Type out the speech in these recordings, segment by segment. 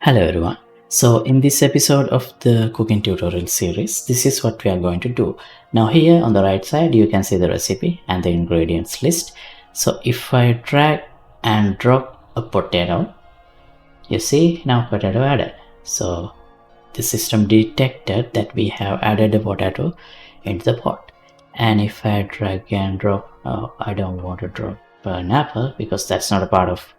Hello everyone. So in this episode of the cooking tutorial series, this is what we are going to do. Now here on the right side, you can see the recipe and the ingredients list. So if I drag and drop a potato, you see now potato added. So the system detected that we have added a potato into the pot. And if I drag and drop, I don't want to drop an apple because that's not a part of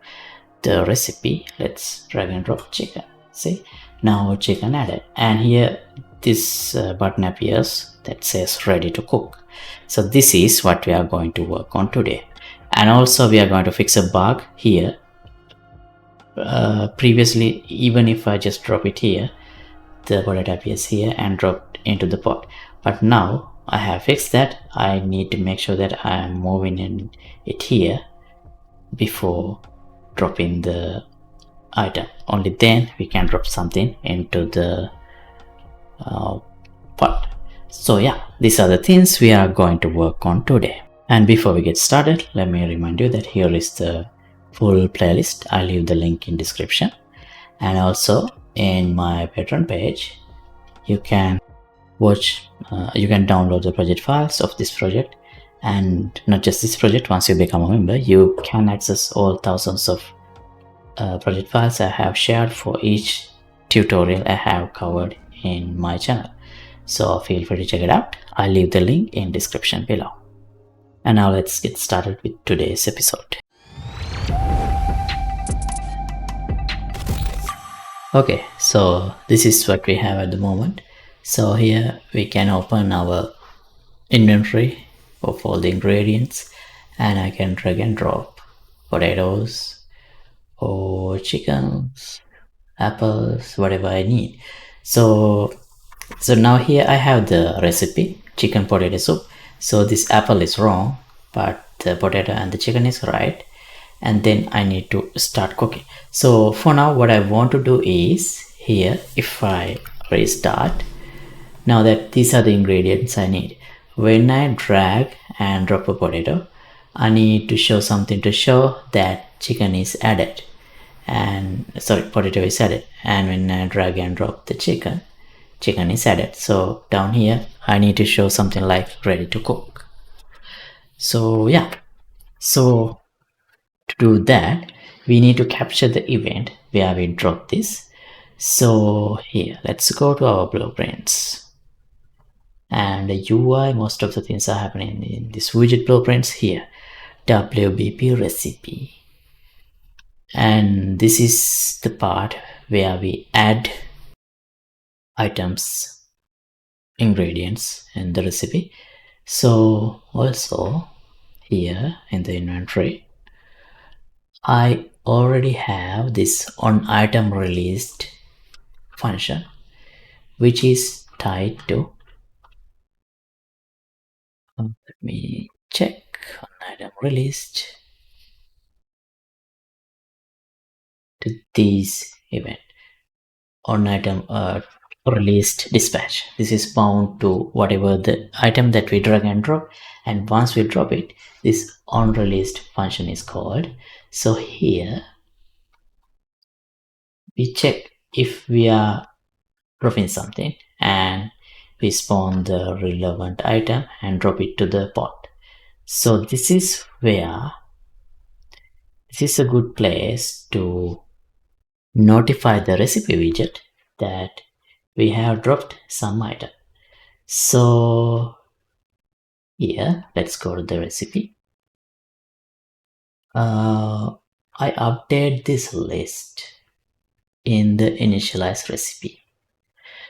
the recipe. Let's drag and drop chicken. See, now chicken added, and here this button appears that says ready to cook. So this is what we are going to work on today. And also we are going to fix a bug here. Previously, even if I just drop it here, the potato appears here and dropped into the pot, but now I have fixed that. I need to make sure that I am moving it here before dropping the item. Only then we can drop something into the pot. So yeah, these are the things we are going to work on today. And before we get started, let me remind you that here is the full playlist. I'll leave the link in description, and also in my Patreon page you can watch you can download the project files of this project. And not just this project, once you become a member you can access all thousands of project files I have shared for each tutorial I have covered in my channel. So feel free to check it out. I'll leave the link in description below. And now let's get started with today's episode. Okay, so this is what we have at the moment. So here we can open our inventory of all the ingredients, and I can drag and drop potatoes or chickens, apples, whatever I need. So now here I have the recipe, chicken potato soup. So this apple is wrong, but the potato and the chicken is right. And then I need to start cooking. So for now what I want to do is, here if I restart, now that these are the ingredients I need, when I drag and drop a potato, I need to show something to show that chicken is added, and potato is added. And when I drag and drop the chicken is added. So down here I need to show something like ready to cook. So yeah, so to do that we need to capture the event where we drop this. So here let's go to our blueprints and the UI. Most of the things are happening in this widget blueprints here, WBP recipe, and this is the part where we add items, ingredients in the recipe. So also here in the inventory I already have this on item released function, which is tied to let me check on item released to this event on item released dispatch. This is bound to whatever the item that we drag and drop, and once we drop it, this on released function is called. So here we check if we are dropping something, and we spawn the relevant item and drop it to the pot. So this is where this is a good place to notify the recipe widget that we have dropped some item. So here let's go to the recipe. I update this list in the initialize recipe.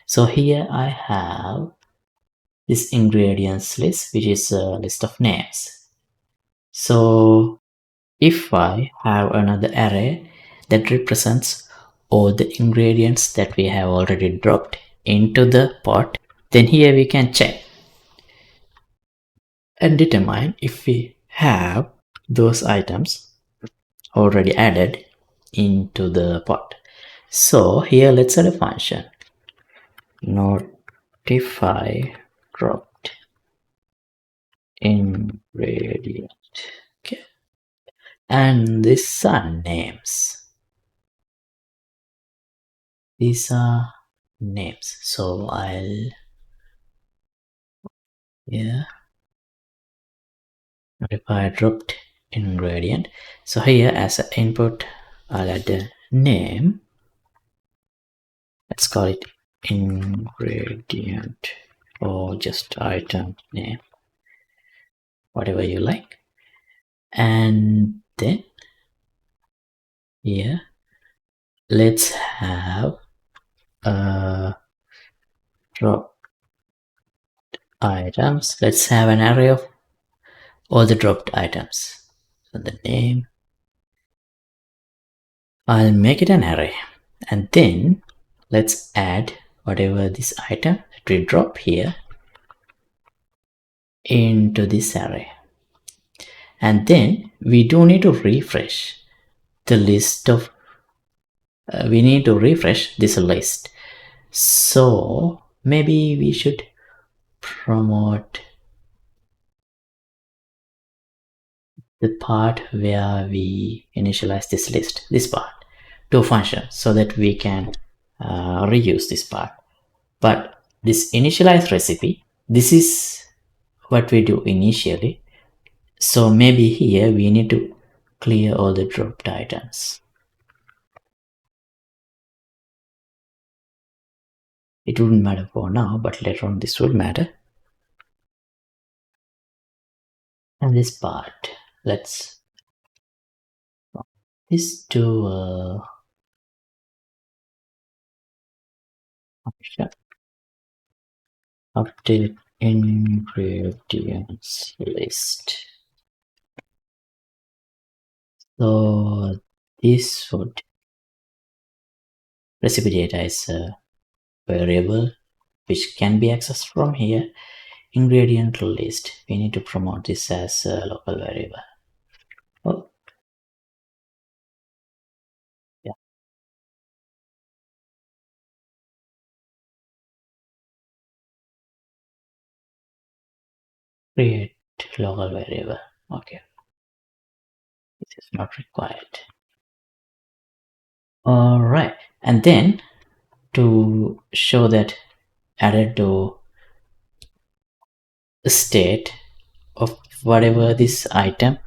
So here I have this ingredients list, which is a list of names. So if I have another array that represents all the ingredients that we have already dropped into the pot, then here we can check and determine if we have those items already added into the pot. So here let's add a function, notify dropped ingredient. Okay, and these are names. these are names. So I'll modify dropped ingredient. So here as an input I'll add the name. Let's call it ingredient or just item name, whatever you like. And then here let's have drop items. Let's have an array of all the dropped items. So the name, I'll make it an array, and then let's add whatever this item that we drop here into this array. And then we do need to refresh the list of we need to refresh this list. So maybe we should promote the part where we initialize this list, this part, to a function, so that we can reuse this part. But this initialize recipe, this is what we do initially. So maybe here we need to clear all the dropped items. It wouldn't matter for now, but later on this will matter. And this part, let's this to function update ingredients list. So this would recipe data is a variable which can be accessed from here. Ingredient list, we need to promote this as a local variable. Oh, yeah. Create local variable. Okay. This is not required. All right. And then to show that added to the state of whatever this item,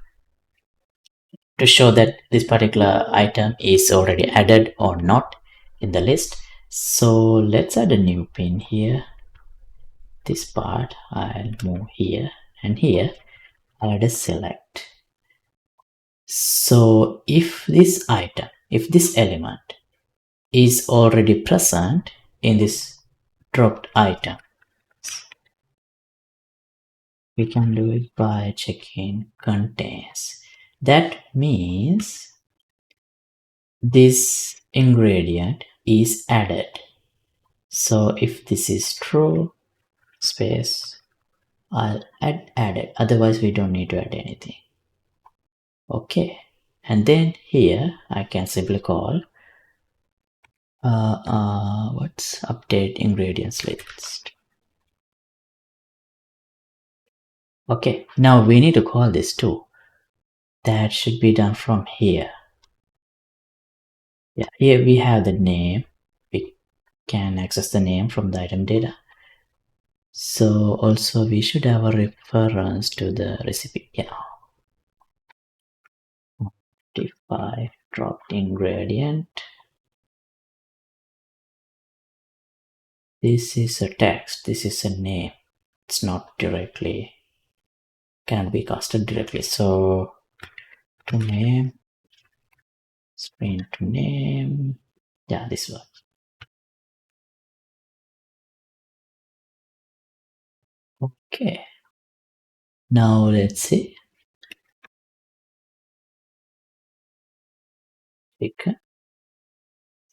to show that this particular item is already added or not in the list. So let's add a new pin here. This part I'll move here, and here I'll add a select. So if this item, if this element is already present in this dropped item, we can do it by checking contains. That means this ingredient is added. So if this is true, space, I'll add added. Otherwise we don't need to add anything. Okay, and then here I can simply call what's update ingredients list. Okay, now we need to call this too. That should be done from here. Yeah, here we have the name. We can access the name from the item data. So also we should have a reference to the recipe. Yeah. Modify dropped ingredient. This is a text. This is a name. It's not directly, can be casted directly. So to name, string to name. Yeah, this works. Okay. Now let's see. Chicken.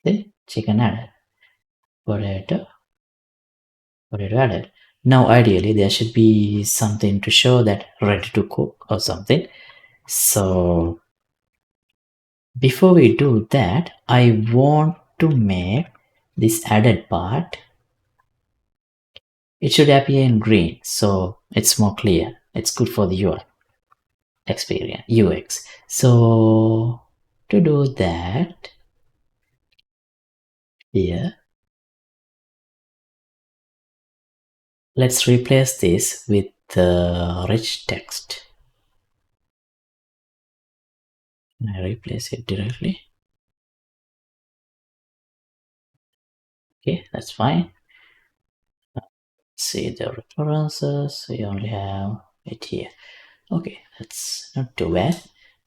See, chicken added. Potato added. Now ideally there should be something to show that ready to cook or something. So before we do that, I want to make this added part, it should appear in green, so it's more clear. It's good for the UI experience, UX. So to do that, here. Let's replace this with the rich text. Can I replace it directly? Okay, that's fine. See the references, we only have it here. Okay, that's not too bad.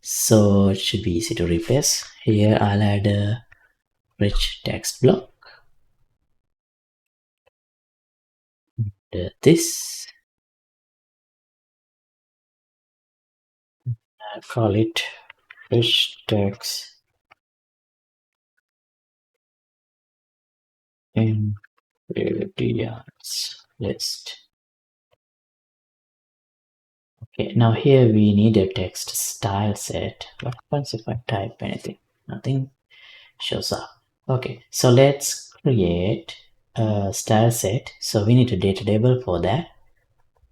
So it should be easy to replace. Here I'll add a rich text block. This, I'll call it rich text ingredients list. Okay, now here we need a text style set. What happens if I type anything? Nothing shows up. Okay, so let's create a style set. So we need a data table for that.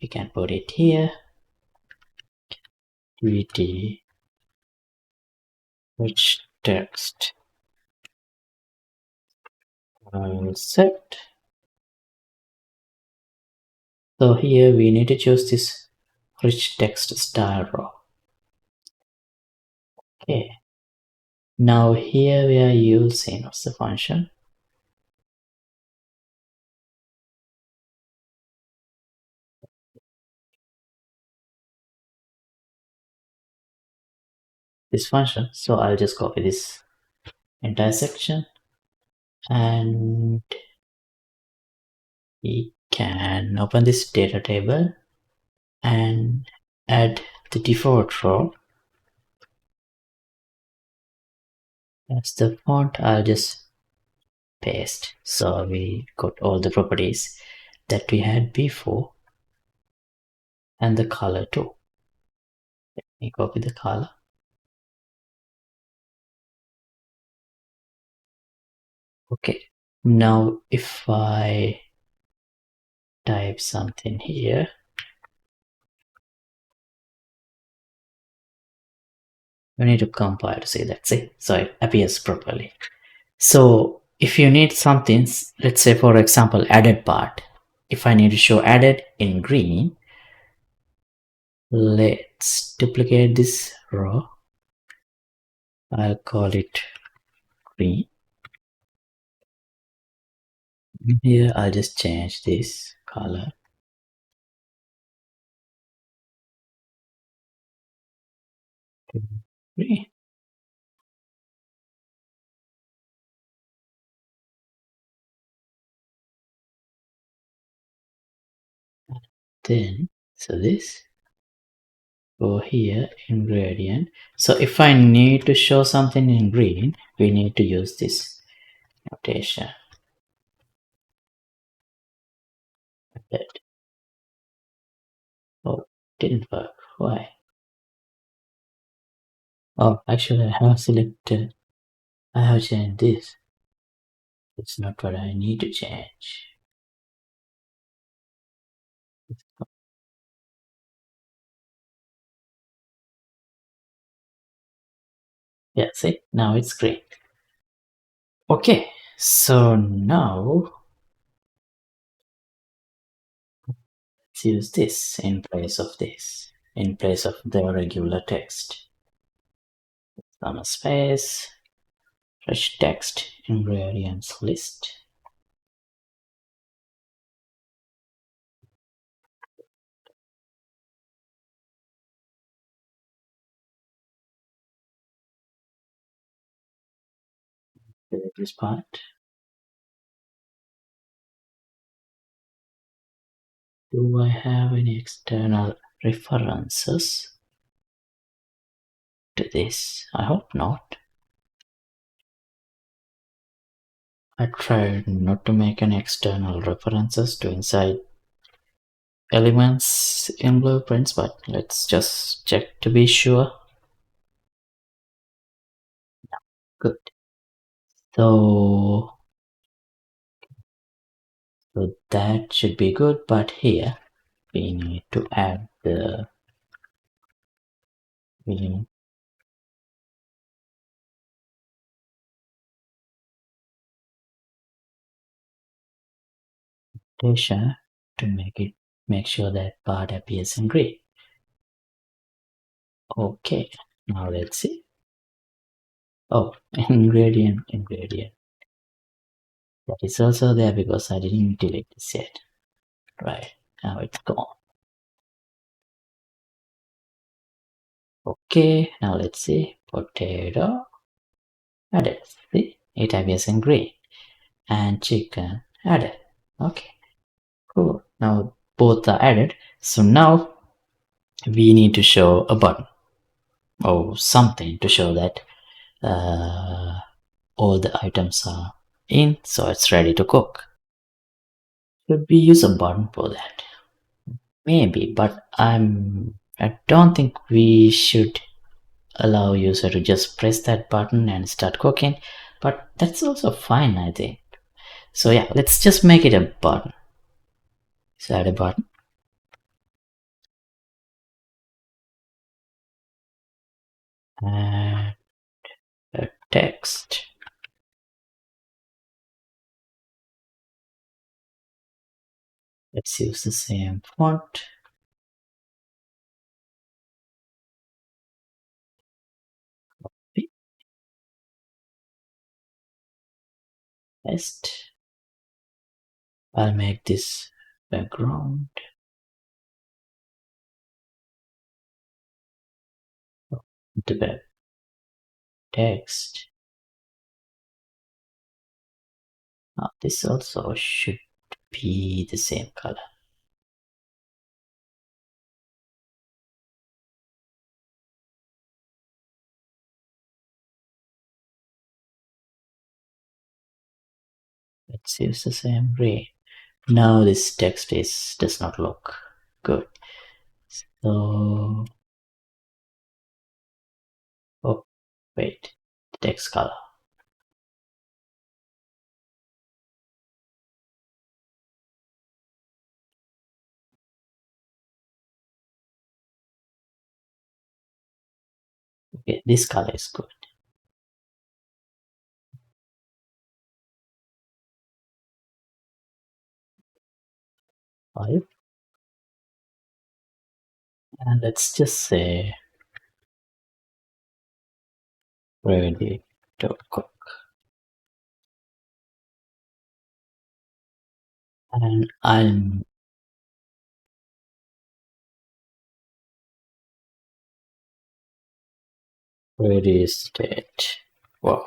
We can put it here. Vt rich text set. So here we need to choose this rich text style row. Okay. Now here we are using, what's the function? This function. So I'll just copy this entire section and we can open this data table and add the default row as the font. I'll just paste, so we got all the properties that we had before and the color too. Let me copy the color. Okay, now if I type something here, we need to compile to see that's it, so it appears properly. So if you need something, let's say for example added part, if I need to show added in green, let's duplicate this row. I'll call it green. Here I'll just change this color to green. Then so this go here ingredient. So if I need to show something in green, we need to use this notation. That, oh, didn't work. Why? Oh, actually I have selected, I have changed this. It's not what I need to change. Yeah, see, now it's green. Okay, so now let's use this in place of this, in place of the regular text. Comma space, rich text ingredients list. This part. Do I have any external references to this? I hope not. I tried not to make any external references to inside elements in blueprints, but let's just check to be sure. Good. So that should be good, but here we need to add the rotation to make sure that part appears in gray. Okay, now let's see. Oh, ingredient. That is also there because I didn't delete this yet. Right, now it's gone. Okay, now let's see. Potato added. See, it appears in green. And chicken added. Okay, cool. Now both are added. So now we need to show a button or something to show that all the items are in, so it's ready to cook. Should we use a button for that? Maybe, but I don't think we should allow user to just press that button and start cooking, but that's also fine, I think. So yeah, let's just make it a button. So add a button. And a text. Let's use the same font. Paste. I'll make this background. The web text. Now this also should be the same color. Let's use the same gray. Now this text does not look good. So, oh wait, text color. Okay, this color is good. Five. And let's just say ready to cook. And I'm ready state. Wow.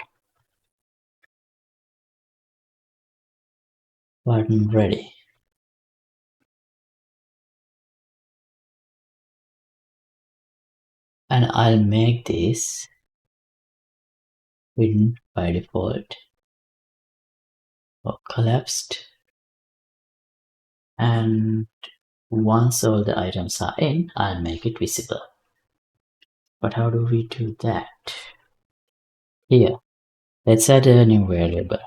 Button ready. And I'll make this hidden by default or collapsed. And once all the items are in, I'll make it visible. But how do we do that? Here, let's add a new variable.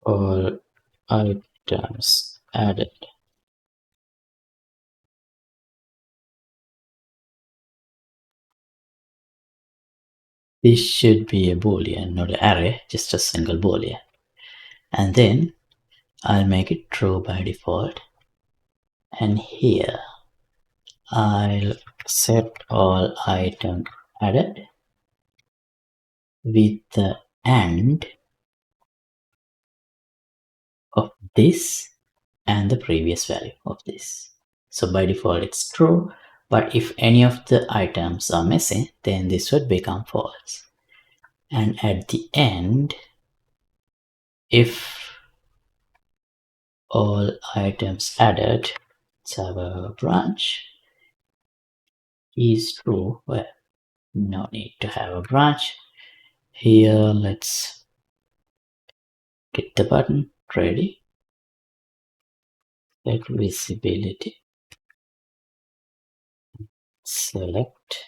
All items added. This should be a boolean, not an array, just a single boolean. And then I'll make it true by default. And here I'll set all items added with the AND of this and the previous value of this. So by default it's true, but if any of the items are missing, then this would become false. And at the end, if all items added, let's have a branch, is true, well, no need to have a branch. Here, let's get the button ready. Set visibility. Select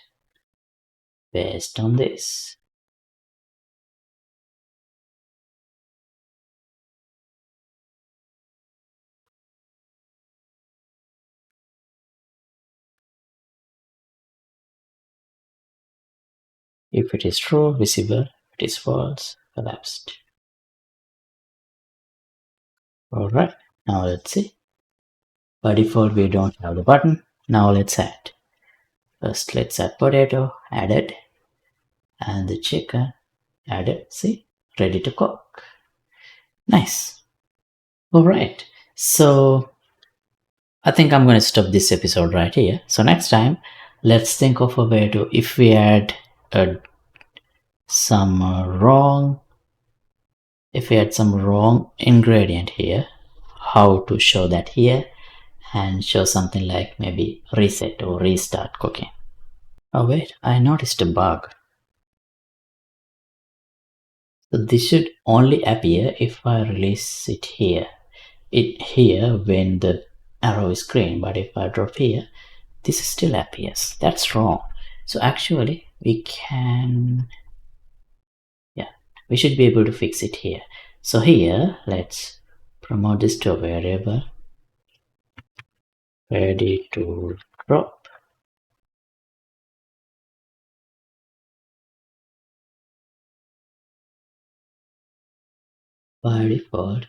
based on this. If it is true, visible. If it is false, collapsed. Alright, Now let's see. By default, we don't have the button. Now let's add. First, let's add potato, added, and the chicken, added. See, ready to cook. Nice. All right. So I think I'm going to stop this episode right here. So next time, let's think of a way to, if we add some wrong ingredient here, how to show that here and show something like maybe reset or restart cooking. Oh wait, I noticed a bug. So this should only appear if I release it here. Here when the arrow is green, but if I drop here, this still appears. That's wrong. So actually we can, we should be able to fix it here. So here, let's promote this to a variable ready to drop. By default,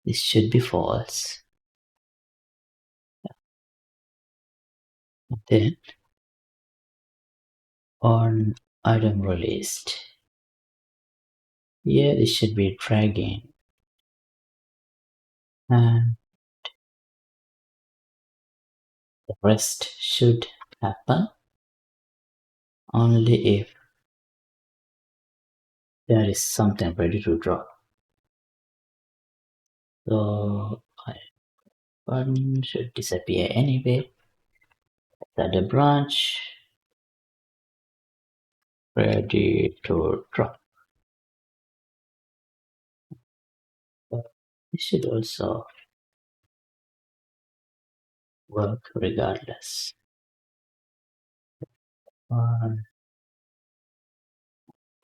this should be false. Then on item released, here this should be dragging, and the rest should happen only if there is something ready to drop. So button should disappear anyway. That the branch ready to drop. This should also work regardless.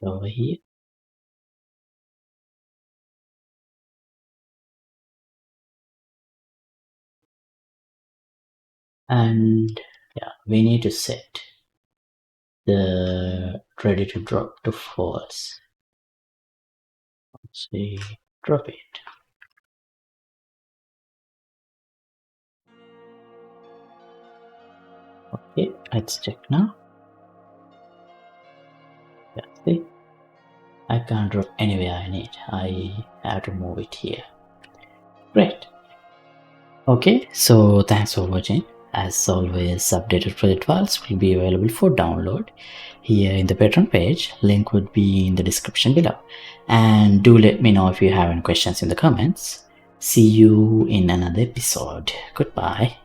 Over here, and yeah, we need to set the ready to drop to false. Let's see, drop it. Okay, let's check now. Yeah, see, I can't drop anywhere I need. I have to move it here. Great. Okay, so thanks for watching. As always, updated project files will be available for download here in the Patreon page. Link would be in the description below. And do let me know if you have any questions in the comments. See you in another episode. Goodbye.